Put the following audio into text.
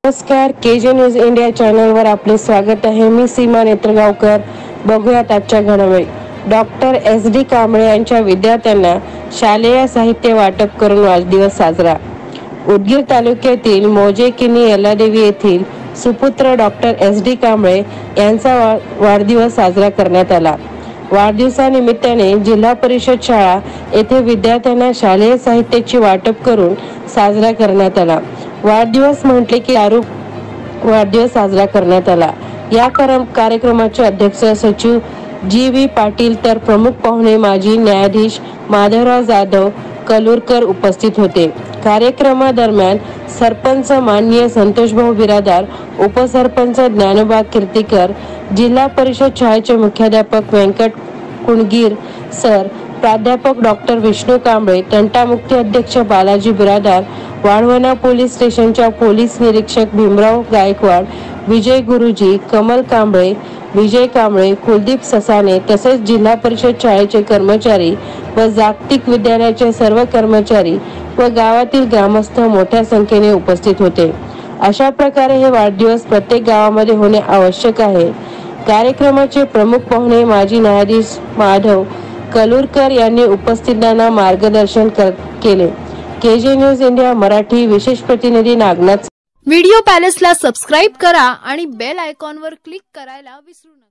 नमस्कार, KJ news India चॅनलवर आपले स्वागत आहे। मी सीमा नेत्रगावकर। बघूयात आजच्या घडामोडी। डॉक्टर SD कांबळे यांच्या विद्यार्थ्यांना शालेय साहित्य वाटप करून वाढदिवस साजरा। उदगीर तालुक्यातील मोजे किनी यल्लादेवी येथील सुपुत्र डॉक्टर SD कांबळे यांचा वाढदिवस साजरा करण्यात आला। वाढदिवसानिमित्ताने जिल्हा परिषद शाळा येथे विद्यार्थ्यांना शालेय साहित्याची वाटप करून साजरा करण्यात आला। वाढदिवस म्हटले की वाढदिवस साजरा करण्यात आला। या कार्यक्रमाचे अध्यक्ष सचिव GV पाटील तर प्रमुख पाहुणे माजी न्यायाधीश माधवराव जाधव कलुरकर उपस्थित होते। कार्यक्रमादरम्यान सरपंच माननीय संतोषभाऊ बिरादार, उपसरपंच ज्ञानोबा कीर्तीकर, जिल्हा परिषद शाळेचे मुख्याध्यापक व्यंकट कुणगीर सर, प्राध्यापक डॉक्टर विष्णू कांबळे, तंटामुक्ती अध्यक्ष बालाजी बिरादार, वाढवणा पोलीस स्टेशनच्या पोलीस निरीक्षक भीमराव गायकवाड, विजय गुरुजी, कमल कांबळे, विजय कांबळे, कुलदीप ससाने तसेच जिल्हा परिषद शाळेचे कर्मचारी व जागतिक विद्यालयाचे सर्व कर्मचारी व गावातील ग्रामस्थ मोठ्या संख्येने उपस्थित होते। अशा प्रकारे हे वाढदिवस प्रत्येक गावामध्ये होणे आवश्यक आहे। कार्यक्रमाचे प्रमुख पाहुणे माजी न्यायाधीश माधव कलुरकर यांनी उपस्थितांना मार्गदर्शन केले। केजे न्यूज इंडिया मराठी विशेष प्रतिनिधी नागनाथ। व्हिडिओ पॅलेसला सबस्क्राइब करा आणि बेल आयकॉनवर क्लिक करायला विसरू नका।